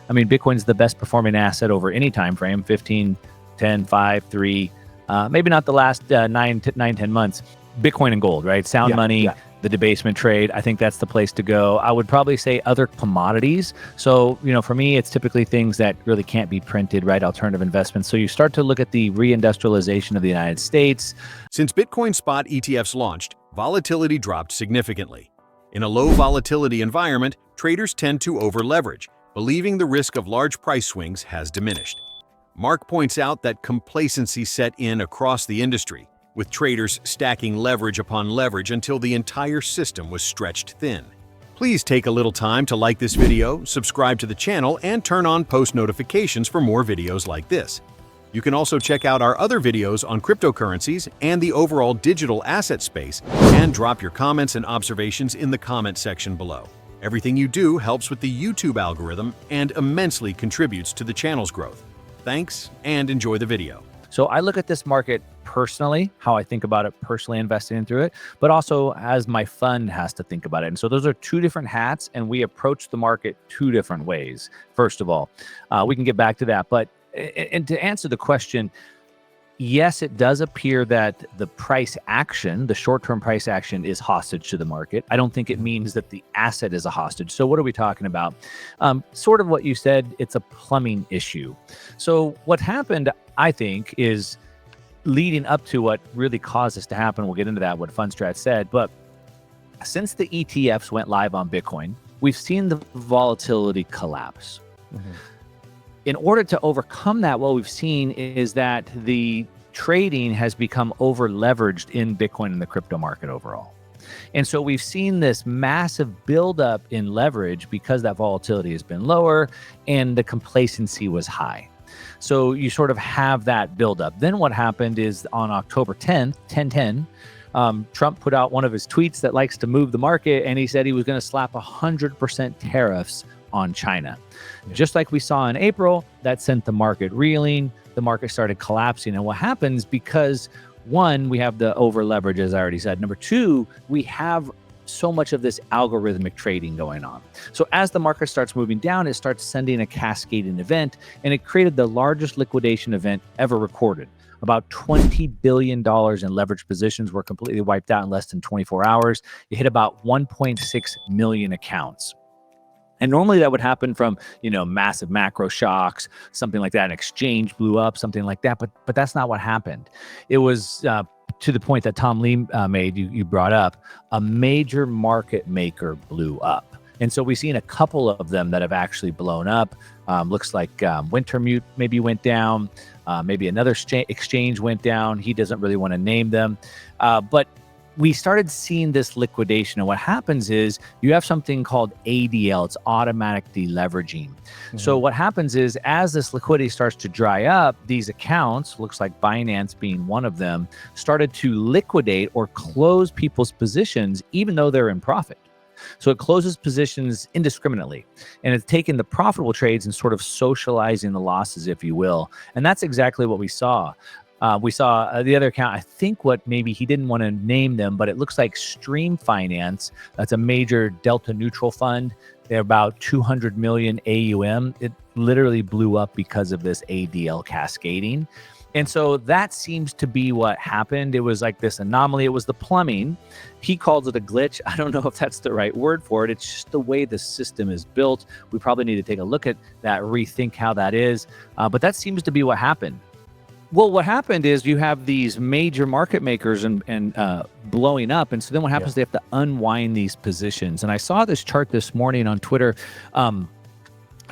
I mean, Bitcoin's the best performing asset over any time frame, 15, 10, 5, 3, maybe not the last 10 months. Bitcoin and gold, right? Sound money, the debasement trade. I think that's the place to go. I would probably say other commodities. So, for me, it's typically things that really can't be printed, right? Alternative investments. So you start to look at the reindustrialization of the United States. Since Bitcoin spot ETFs launched, volatility dropped significantly. In a low volatility environment, traders tend to over-leverage, believing the risk of large price swings has diminished. Mark points out that complacency set in across the industry, with traders stacking leverage upon leverage until the entire system was stretched thin. Please take a little time to like this video, subscribe to the channel, and turn on post notifications for more videos like this. You can also check out our other videos on cryptocurrencies and the overall digital asset space, and drop your comments and observations in the comment section below. Everything you do helps with the YouTube algorithm and immensely contributes to the channel's growth. Thanks, and enjoy the video. So I look at this market personally, how I think about it personally investing through it, but also as my fund has to think about it. And so those are two different hats, and we approach the market two different ways. First of all, we can get back to that. But and to answer the question, yes, it does appear that the price action, the short-term price action, is hostage to the market. I don't think it means that the asset is a hostage. So what are we talking about? Sort of what you said, it's a plumbing issue. So what happened, I think, is leading up to what really caused this to happen. We'll get into that, what Fundstrat said. But since the ETFs went live on Bitcoin, we've seen the volatility collapse. In order to overcome that, what we've seen is that the trading has become over leveraged in Bitcoin and the crypto market overall. And so we've seen this massive buildup in leverage because that volatility has been lower and the complacency was high. So you sort of have that buildup. Then what happened is on October 10th, 10/10, Trump put out one of his tweets that likes to move the market, and he said he was going to slap 100% tariffs on China. Just like we saw in April, that sent the market reeling. The market started collapsing. And what happens, because one, we have the over leverage, as I already said. Number two, we have so much of this algorithmic trading going on. So as the market starts moving down, it starts sending a cascading event, and it created the largest liquidation event ever recorded. About $20 billion in leverage positions were completely wiped out in less than 24 hours. It hit about 1.6 million accounts. And normally that would happen from, massive macro shocks, something like that. An exchange blew up, something like that. But that's not what happened. It was to the point that Tom Lee made, you brought up, a major market maker blew up. And so we've seen a couple of them that have actually blown up. Looks like Wintermute maybe went down. Maybe another exchange went down. He doesn't really want to name them. But we started seeing this liquidation. And what happens is you have something called ADL. It's automatic deleveraging. So what happens is as this liquidity starts to dry up, these accounts, looks like Binance being one of them, started to liquidate or close people's positions, even though they're in profit. So it closes positions indiscriminately, and it's taking the profitable trades and sort of socializing the losses, if you will. And that's exactly what we saw. We saw the other account, I think what maybe he didn't want to name them, but it looks like Stream Finance. That's a major delta neutral fund. They're about 200 million AUM. It literally blew up because of this ADL cascading. And so that seems to be what happened. It was like this anomaly. It was the plumbing. He calls it a glitch. I don't know if that's the right word for it. It's just the way the system is built. We probably need to take a look at that, rethink how that is. But that seems to be what happened. Well, what happened is you have these major market makers and blowing up. And so then what happens, they have to unwind these positions. And I saw this chart this morning on Twitter.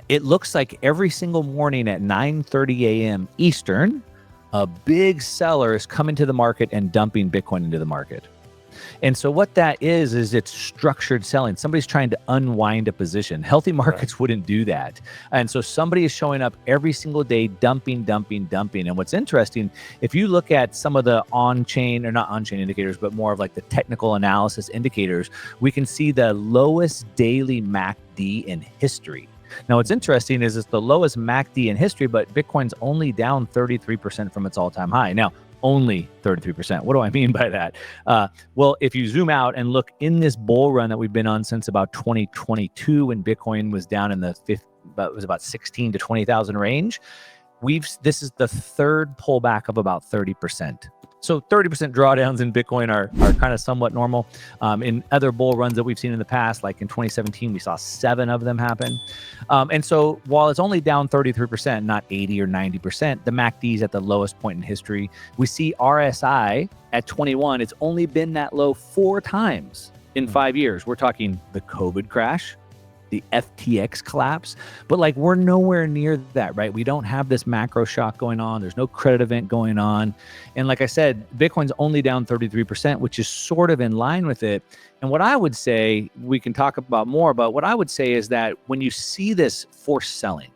It looks like every single morning at 9:30 a.m. Eastern, a big seller is coming to the market and dumping Bitcoin into the market. And so what that is it's structured selling. Somebody's trying to unwind a position. Healthy markets wouldn't do that. And so somebody is showing up every single day, dumping. And what's interesting, if you look at some of the on-chain, or not on-chain indicators, but more of like the technical analysis indicators, we can see the lowest daily MACD in history. Now, what's interesting is it's the lowest MACD in history, but Bitcoin's only down 33% from its all-time high. Now, only 33%. What do I mean by that? Well, if you zoom out and look in this bull run that we've been on since about 2022, when Bitcoin was down in the but it was about 16 to 20,000 range. This is the third pullback of about 30%. So 30% drawdowns in Bitcoin are kind of somewhat normal. In other bull runs that we've seen in the past, like in 2017, we saw 7 of them happen. And so while it's only down 33%, not 80 or 90%, the MACD is at the lowest point in history. We see RSI at 21. It's only been that low 4 times in 5 years. We're talking the COVID crash, the FTX collapse, but like we're nowhere near that, right? We don't have this macro shock going on. There's no credit event going on. And like I said, Bitcoin's only down 33%, which is sort of in line with it. And what I would say, we can talk about more, but what I would say is that when you see this forced selling,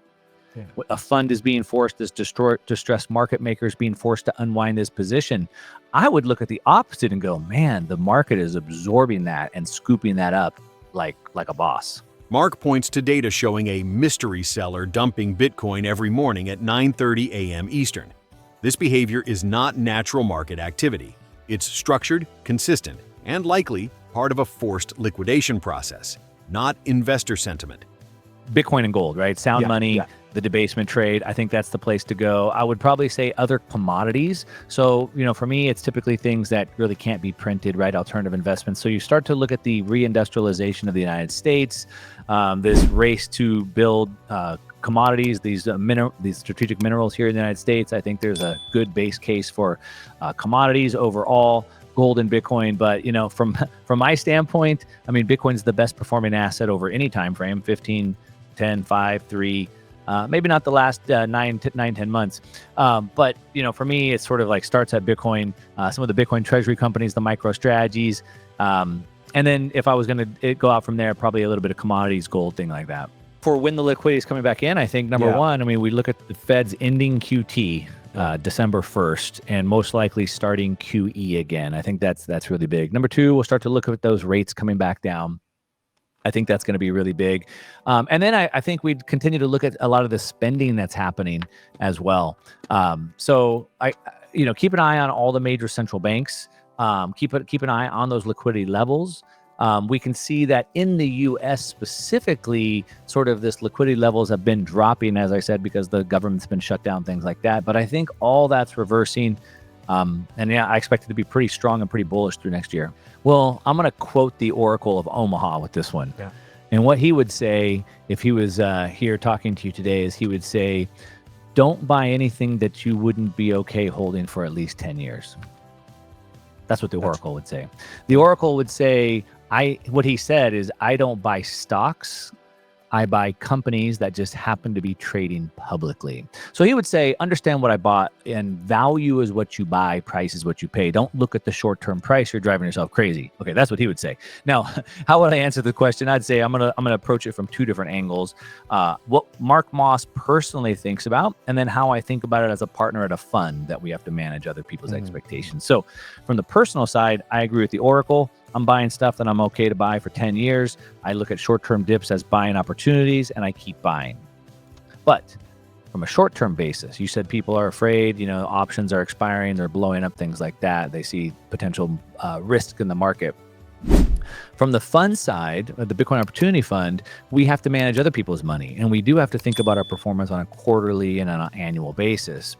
a fund is being forced, this distressed market makers being forced to unwind this position, I would look at the opposite and go, man, the market is absorbing that and scooping that up like a boss. Mark points to data showing a mystery seller dumping Bitcoin every morning at 9:30 a.m. Eastern. This behavior is not natural market activity. It's structured, consistent, and likely part of a forced liquidation process, not investor sentiment. Bitcoin and gold, right? Sound money, the debasement trade. I think that's the place to go. I would probably say other commodities. So, for me, it's typically things that really can't be printed, right? Alternative investments. So you start to look at the reindustrialization of the United States, this race to build commodities, these strategic minerals here in the United States. I think there's a good base case for commodities overall, gold and Bitcoin. But from my standpoint, I mean, Bitcoin's the best performing asset over any time frame: 15, 10, 5, 3. Maybe not the last 9-10 months. But, for me, it's sort of like starts at Bitcoin, some of the Bitcoin treasury companies, the micro strategies. And then if I was going to go out from there, probably a little bit of commodities, gold, thing like that. For when the liquidity is coming back in, I think number one, I mean, we look at the Fed's ending QT December 1st and most likely starting QE again. I think that's really big. Number two, we'll start to look at those rates coming back down. I think that's going to be really big. And then I think we'd continue to look at a lot of the spending that's happening as well. So keep an eye on all the major central banks. Keep an eye on those liquidity levels. We can see that in the U.S. specifically, sort of this liquidity levels have been dropping, as I said, because the government's been shut down, things like that. But I think all that's reversing. I expect it to be pretty strong and pretty bullish through next year. Well, I'm going to quote the Oracle of Omaha with this one. Yeah. And what he would say if he was here talking to you today is he would say, don't buy anything that you wouldn't be okay holding for at least 10 years. That's what the Oracle would say. The Oracle would say, what he said is, I don't buy stocks. I buy companies that just happen to be trading publicly. So he would say, understand what I bought, and value is what you buy, price is what you pay. Don't look at the short-term price. You're driving yourself crazy. Okay, that's what he would say. Now, how would I answer the question? I'd say I'm gonna approach it from 2 different angles. What Mark Moss personally thinks about, and then how I think about it as a partner at a fund that we have to manage other people's expectations. So from the personal side, I agree with the Oracle. I'm buying stuff that I'm okay to buy for 10 years. I look at short-term dips as buying opportunities, and I keep buying. But from a short-term basis, you said people are afraid, options are expiring, they're blowing up, things like that. They see potential risk in the market. From the fund side, the Bitcoin Opportunity Fund, we have to manage other people's money, and we do have to think about our performance on a quarterly and on an annual basis.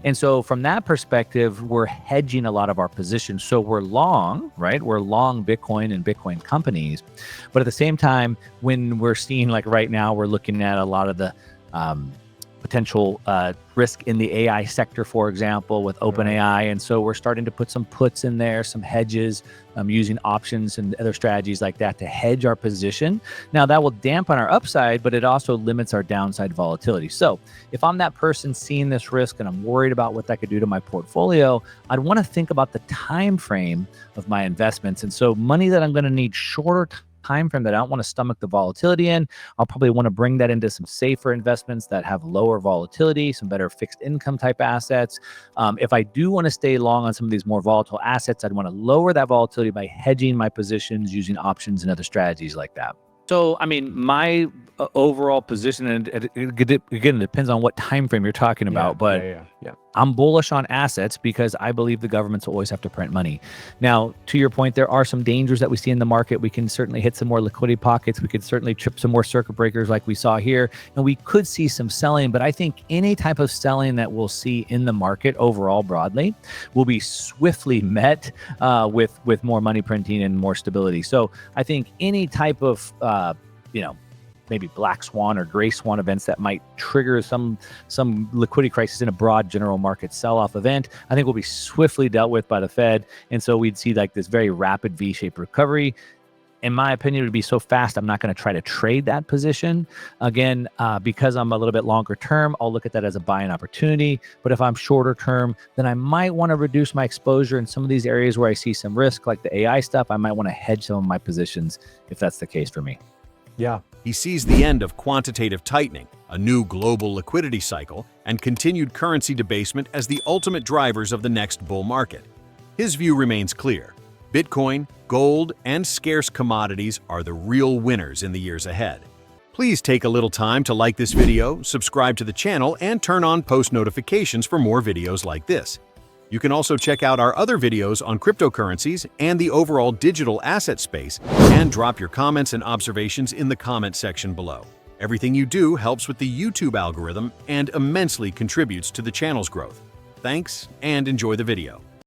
And so from that perspective, we're hedging a lot of our positions. So we're long, right? We're long Bitcoin and Bitcoin companies. But at the same time, when we're seeing, like right now, we're looking at a lot of the potential risk in the AI sector, for example, with OpenAI. And so we're starting to put some puts in there, some hedges, using options and other strategies like that to hedge our position. Now, that will dampen our upside, but it also limits our downside volatility. So if I'm that person seeing this risk and I'm worried about what that could do to my portfolio, I'd want to think about the time frame of my investments. And so money that I'm going to need shorter time frame that I don't want to stomach the volatility in, I'll probably want to bring that into some safer investments that have lower volatility, some better fixed income type assets. If I do want to stay long on some of these more volatile assets, I'd want to lower that volatility by hedging my positions using options and other strategies like that. So, I mean, my overall position, and again, it depends on what time frame you're talking about, but I'm bullish on assets because I believe the governments will always have to print money. Now, to your point, there are some dangers that we see in the market. We can certainly hit some more liquidity pockets. We could certainly trip some more circuit breakers like we saw here, and we could see some selling. But I think any type of selling that we'll see in the market overall broadly will be swiftly met with more money printing and more stability. So I think any type of maybe black swan or gray swan events that might trigger some liquidity crisis in a broad general market sell-off event, I think will be swiftly dealt with by the Fed. And so we'd see like this very rapid V-shaped recovery. In my opinion, it would be so fast, I'm not going to try to trade that position. Again, because I'm a little bit longer term, I'll look at that as a buying opportunity. But if I'm shorter term, then I might want to reduce my exposure in some of these areas where I see some risk, like the AI stuff. I might want to hedge some of my positions if that's the case for me. Yeah. He sees the end of quantitative tightening, a new global liquidity cycle, and continued currency debasement as the ultimate drivers of the next bull market. His view remains clear. Bitcoin, gold, and scarce commodities are the real winners in the years ahead. Please take a little time to like this video, subscribe to the channel, and turn on post notifications for more videos like this. You can also check out our other videos on cryptocurrencies and the overall digital asset space, and drop your comments and observations in the comment section below. Everything you do helps with the YouTube algorithm and immensely contributes to the channel's growth. Thanks, and enjoy the video.